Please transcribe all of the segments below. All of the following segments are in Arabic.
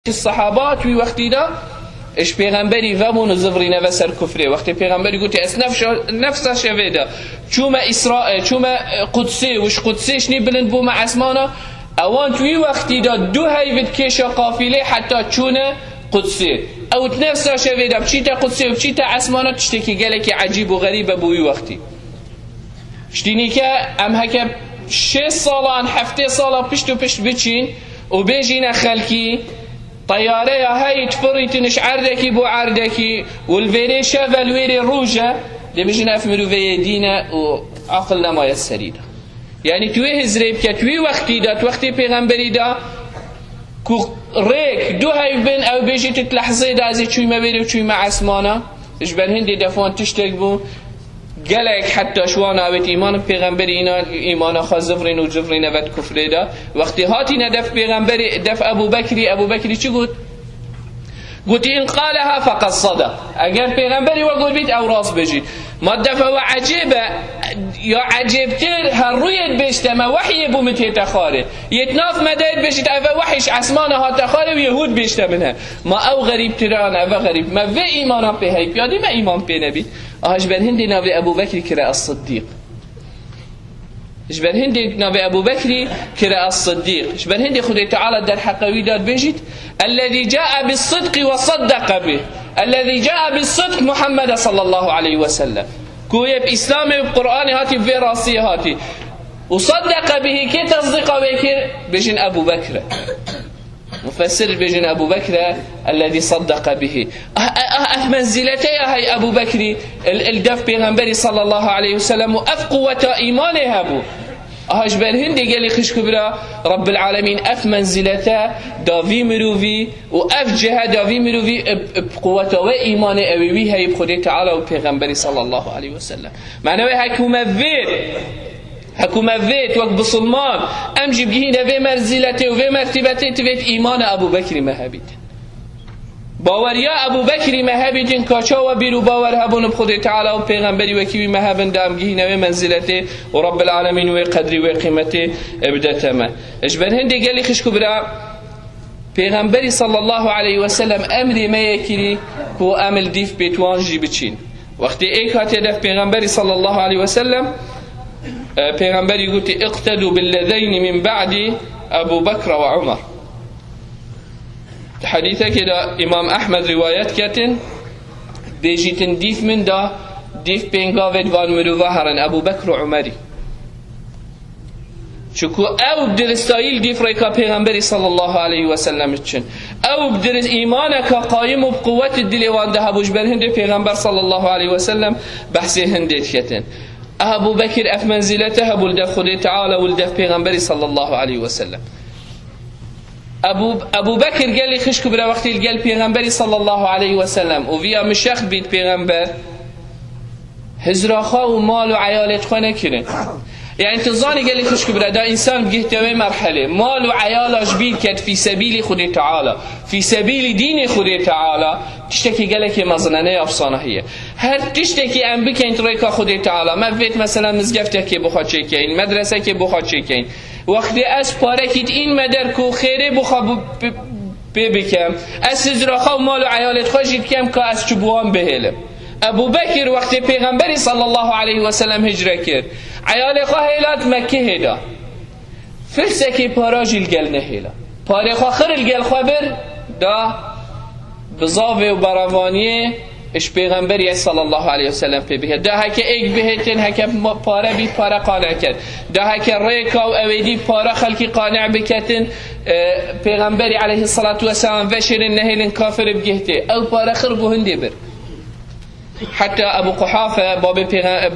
الصحابات وی وقتی دا اش پیغمبری ومون زفری نوسر کفره وقتی پیغمبری گوتی اس نفسه شویده چوما اسراء چوما قدسه وش قدسهش نی بلند بو مع اسمانا اوان توی وقتی دا دو هیوید کشا قافله حتی چونه قدسه او نفسه شویده بچی تا قدسه و بچی تا اسمانا تشتی که گله که عجیب و غریبه بوی وقتی شتینی که ام هکه 6 سالان 7 سالا پشت و پشت بچین و بیجین خلکی طيارة هاي تفريتنش عردكي بو عردكي والفيري شاف الويري روجة دي بيجينا افمرو في دينا وعقلنا ما يسريدا يعني توي هزريب كتوي وقتي دا وقتي پیغمبري دا كو ريك دو هاي بين او بيجي تتلحظي دا زي چوي ما بيري وچوي مع اسمانا اجبر هندي دفون تشتك بو گلک حتی شوان اوت ایمان پیغمبر اینا ایمان خازفرین و جفرین اوت کفر دا وقتی هاتی ندف پیغمبر دف ابو بکری چی گفت؟ گفت این قالها فقط صدق اگر پیغمبری و گفت بید او راست بجید ما دفع و عجیبه یا عجیبتر هر رویت بشته ما وحی بو متیت خاره یتناف مداید بشید او وحیش اسمان ها تخاره و یهود بشته منه ما او غریب تران او غریب ما و ایمانا پی هی پیادی ما ایمان پی نبید اجبر هندي نبي ابو بكر كراء الصديق اجبر هندي نبي ابو بكر كراء الصديق اجبر هندي خدي تعالى در حقوي دار بيجيت الذي جاء بالصدق وصدق به الذي جاء بالصدق محمد صلى الله عليه وسلم كويب اسلامي وقراني هاتي في راسي هاتي وصدق به كي تصدق بكر بيجين ابو بكر مفسر بيجين أبو بكر الذي صدق به منزلته هاي أبو بكر الدف بيغنبري صلى الله عليه وسلم وأف قوة إيمانه أبو أهجبر هندي قال لي خش كبرى رب العالمين أف منزلته دافي مروفي وأف جهة دافي مروفي بقوة وإيمانه أبوي هاي بخده تعالى وبيغنبري صلى الله عليه وسلم معناه هكما فير حكومة فيت وقت بصلمان امجي بجهين في مرزلته وفي مرتبته تفيت ايمان ابو بكر مهبيت باوريا ابو بكر مهبيت كاشا وبيرو باور هبون بخده تعالى وبيغنبري وكيوي مهبن دام جهين في منزلته ورب العالمين وقدري وقيمته ابدتما اجبر هندي قال لي خشكو برا بيغنبري صلى الله عليه وسلم امري ما يكري كو امل ديف بيتوانجي بچين وقت ايك هاتي دف بيغنبري صلى الله عليه وسلم پیغمبری گفتی اقتدوا بالذین من بعد ابو بکر و عمر حدیثه که دا امام احمد روایت کتن بیجیتن دیف من دا دیف پینگاوید وان مروفه هرن ابو بکر و عمری چکو او بدرستایل دیف ریکا پیغمبری صلی الله علیه و سلم چن او بدرست ایمانک قایم و بقوت الدلیوان ده بوش بر هند پیغمبر صلی الله علیه و سلم بحثی هندیت کتن ابو بكر اف منزلته ولد خدي تعالى ولد پیغمبر صلى الله عليه وسلم ابو بكر قال لي خشكو برا وقت قال پیغمبر صلى الله عليه وسلم وفيا مشخ بيت پیغمبر هزراخا ومال وعيالت خانه كرن يعني تظاني قال لي خشكو برا دا انسان بجهتوي مرحله مال وعيالاش بيت كد في سبيل خدي تعالى في سبيل دين خدي تعالى تشتكي قال لك مظننه افسانه هي هر تشتكي ام بكين تريكا خدي تعالى ما فيت مثلا مزگفته که بخواد چکین مدرسه که بخواد چکین وقتی از پارکیت این مدر کو خیره بخواد بکم از هزراخا و مال و عیالت خوشید کم که از چبوان بهلم ابو بکر وقتی پیغمبری صلی الله علیه و سلم هجره کرد عیال خواه هیلات مکه هدا فرسه که پاراج الگل نهیلا پاره خواه خر الگل خبر دا بزاوه و براوانیه اش پیغمبری صلی الله علیه و سلم پی بهت ده هک ایک بهتن هک پاره بی پاره قانع کرد ده هک ریکا و اویدی پاره خلقی قانع بکتن پیغمبری علیه الصلاة والسلام وشرن نهیلن کافر بگهته او پاره خر بو هندی بر حتی ابو قحافه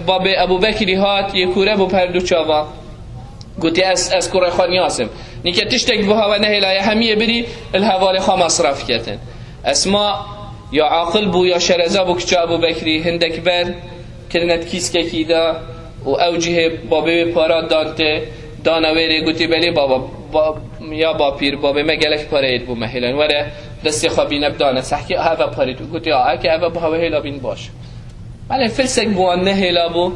باب ابو بکری هات یکوره بو پردو چاوا گوتی از کوره خان یاسم نیکه تشتک بو هوا نهیلا همیه بری الهوال خوا مصرف کتن اسما یا عاقل بو یا شرزا بو کچا ابو بکری هندک بر کرنت کیس که کیدا و اوجه بابه پارا دانته دانویره گوتی بلی بابا یا با پیر بابه مگلک پاره اید بو محیلن وره دستی خوابی نبدانه سحکی هوا پاره تو گوتی که هوا بو هوا هیلا بین باش مالی فلسک بوان نهیلا بو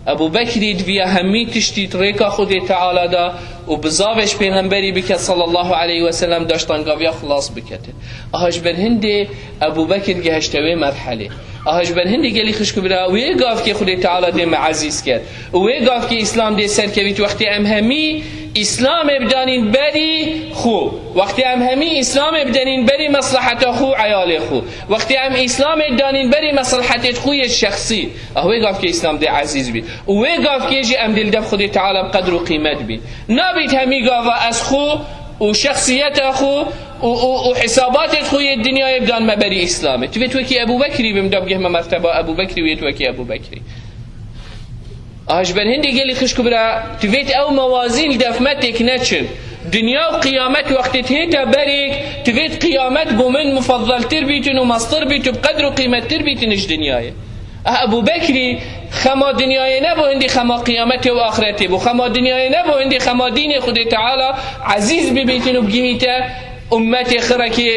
ابو بکری دویا همی تشتید ریکا خودی تعالی دا و بزاوش پیغمبری بکد صلی الله علیه و سلم داشتن گاویا خلاص بکته. آهاش بر هندی ابو بکر گهشتوی مرحله. آهاش بر هندی گلی خشک برا وی گاف که خدا تعالی دم عزیز کرد. وی گاف که اسلام دی سر کویت وقتی ام همی اسلام بدانین بری خو، وقتی ام همی اسلام بدانین بری مصلحت خو عیال خو، وقتی ام اسلام بدانین بری مصلحت خوی شخصی. وی گاف که اسلام دی عزیز بی. وی گاف که جی ام دل دب خدا تعالی بقدر و قیمت بی. نبید همی گاف از خو و شخصیت خو و حسابات خوی الدنیا بدان مبری اسلامه. تو کی ابو بکری بمداب گه مرتبه ابو بکری و تو کی ابو بکری. آج بر هندی گلی خشک برا تویت او موازین دفمتک نچن دنیا و قیامت وقتی تهیتا بریک تویت قیامت بومن مفضل تر بیتن و مصدر بیتن بقدر و قیمت تر بیتنش دنیای. ابو بکری خما دنیای نبو هندی خما قیامت و آخرتی بو، خما دنیای نبو هندی خما دین خود تعالی عزیز ببیتن و بگیهیتا امت خرکی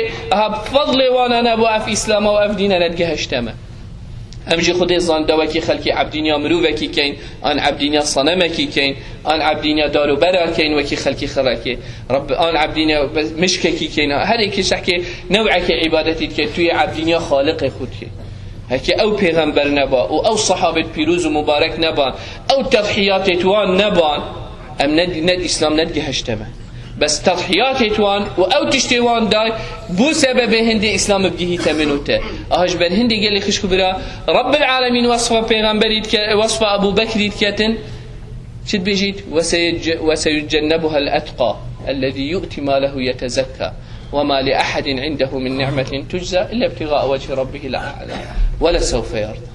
فضل وانا نبو اف اسلام و اف دین ندگهشتمه. همجی خود زانده وکی خلکی عبدینیا مرو وکی کین، آن عبدینیا صنم کی کین، آن عبدینیا دارو برا کین وکی خلکی خرکی رب، آن عبدینیا مشک کی کین. هر یکی شکی نوع که عبادتی که توی عبدینیا خالق خود کی. هکی او پیغمبر نبا او صحابت پیروز و مبارک نبان او تضحیات توان نبان ام ند اسلام ندگه هشتمه. بس تضحیات توان و او تشتوان دای بو سبب هندی اسلام بگیهی تمنوته. آهاش بر هندی گلی خشکو برا رب العالمین وصف پیغمبرید که وصف ابو بکرید کتن شد بجید وسيجنبها الاتقى الذي يؤتي ماله يتزكى وما لأحد عنده من نعمة تجزى إلا ابتغاء وجه ربه الأعلى ولسوف يرضى.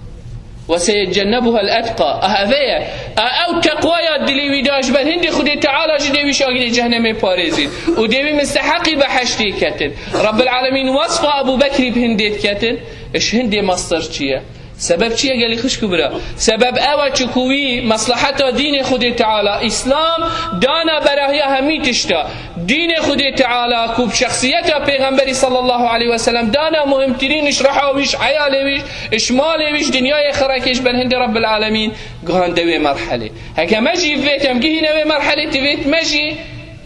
وسيجنبها الأتقى أهذية أو تقوى دليوي داش بل هندي خدي تعالى جديوي شاقل جهنم بارزين وديوي مستحقي بحشتي كتن. رب العالمين وصف أبو بكر بهنديت كتن. إيش هندي مصدر چيه؟ سبب چیه گلی خوش برا؟ سبب اول چکوی مصلحت دین خود تعالی اسلام دانا برای همی تشتا دین خود تعالی کوب شخصیت پیغمبری صلی الله علیه و سلم دانا مهمترینش رحاویش عیالویش اشمالویش دنیای خرکش بر هند رب العالمین گهان دوی مرحله هکا مجی فیتم گهی نوی مرحله تفیت مجی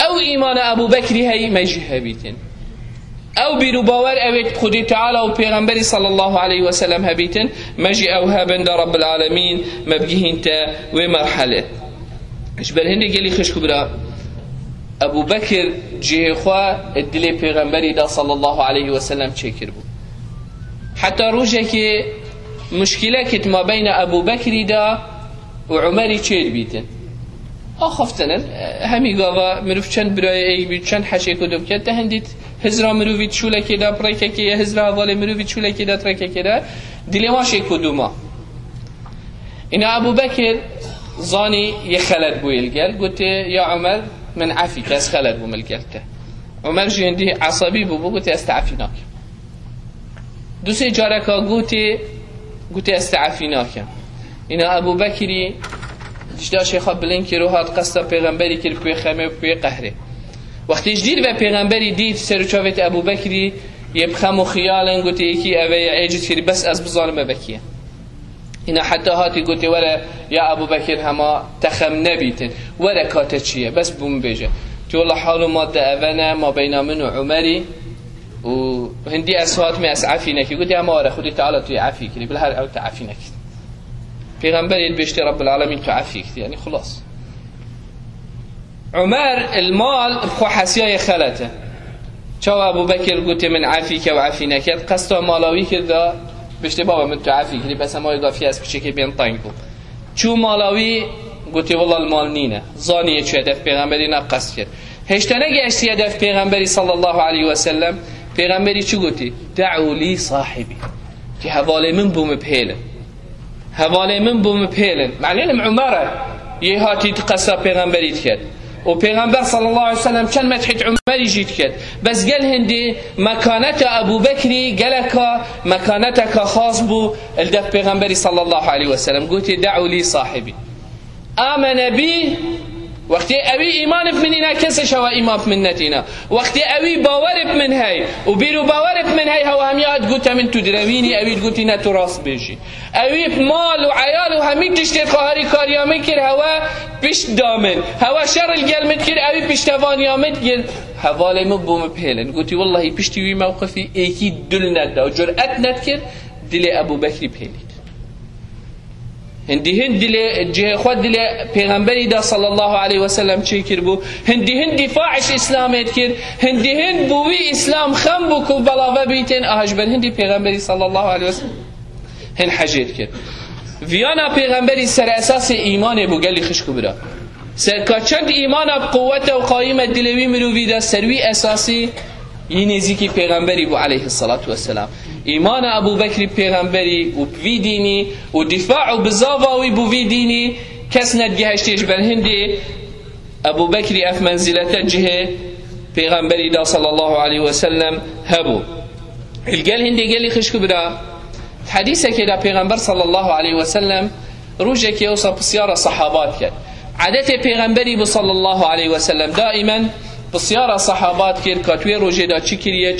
او ایمان ابو بکری هی مجی هبیتن او بیرو باور اوید خودی تعالی و پیغمبری صلی الله علیه و سلم هبیتن مجی او هبند رب العالمین مبگیهن تا و مرحله اش بر هندی گلی خشکو برا ابو بکر جه خواه ادلی پیغمبری دا صلی الله علیه و سلم چکر بود حتی روزه که مشکله کت ما بین ابو بکری دا و عمری چیر بیتن خفتن همی گاوا مروف چند برای ای بید چند حشی کدوم کرد تا هندید هزرا مروفی چوله که دا پرکه که هزرا حواله مروفی چوله که دا ترکه که دا دیلماشی کدوما اینا ابو بکر زانی یه خلد بویل گل گوته یا عمر من عفی که از خلد بومل گلته عمر جهندی عصبی بو گوته استعفیناک دوسه جارکا گوته استعفیناکم اینا ابو بکری جدا شیخا بلین که روحات قصد پیغمبری که پوی خمه و پوی قهره وقتی جدید به پیغمبری دید سرچاوت ابو بکری یه بخم و خیالن گوته یکی اوه عجد کری بس از بظالمه بکیه اینا حتی هاتی گوته وره یا ابو بکر هما تخم نبیتن وره کاته چیه بس بوم بجه تو الله حالو ماده اوه ما بین من و عمری و هندی اسوات می اسعفی نکی گوته اما آره خودی تعالی توی عفی کری بل هر او تعفی نکی پیغمبر بيشتي رب العالمين تعفيك يعني خلاص عمر المال بخو حسيا خلته شو ابو بكر قلت من عفيك وعفينك قصته مالوي كده بيشتي بابا من تعفيك لي بس ما يضافي اس بشكل بين طنكو شو مالوي قلت والله المال نينه زانيه شو هدف پیغمبري نقص کرد هشتنه گشت هدف پیغمبري صلى الله عليه وسلم پیغمبري چو قلت دعوا لي صاحبي في حواله من بوم بهله حواله من بوم پیلن معنی عمره یه هاتی قصه پیغمبریت کرد و پیغمبر صلی الله علیه وسلم چند مدحت عمری جیت کرد بس گل هندی مکانت ابو بکری گلکا مکانت کا خاص بو الدف پیغمبری صلی الله علیه وسلم گوتی دعو لی صاحبی آمن بی وقتی اوی ایمان من اینا کسش هوا ایمان من نتینا وقتی اوی باورت من هی و بیرو باورت من هی هوا همیاد گوت من تو دروینی اوی گوتی نه تو راست بیشی اوی مال و عیال و همین تشتی خواهری کاریامت کر هوا پیش دامن هوا شر الگلمت کر اوی پیش توانیامت گل حوالی مبوم پیلن گوتی والله پیشتی وی موقفی ایکی دل ند و جرأت ند کر دل ابو بکری پیلید هندی هند دل جه خود دل پیغمبری دا صلی الله علیه و سلم چی کر بو هندی هند دفاعش اسلامت کر هندی هند بوی اسلام خم بو کو بلاوه بیتن آهج بر هندی پیغمبری صلی الله علیه و سلم هن حجیت کر ویانا پیغمبری سر اساس ایمان بو گلی خشکو برا سر کچند ایمان اب قوت و قایمت دلوی مروی دا سروی اساسی یه نزیکی پیغمبری بو علیه الصلاة والسلام ایمان ابو بکر پیغمبری و بوی دینی و دفاع و بزاواوی بوی دینی کس ندگهشتیش بر هندی ابو بکری اف منزلت جهه پیغمبری دا صلی الله علیه وسلم هبو الگل هندی گلی خشکو برا حدیثه که دا پیغمبر صلی الله علیه وسلم روژه که اوصا بسیار صحابات کرد عادت پیغمبری صلی الله علیه وسلم دائما بسیار صحابات کرد کاتوی روژه دا چی کریه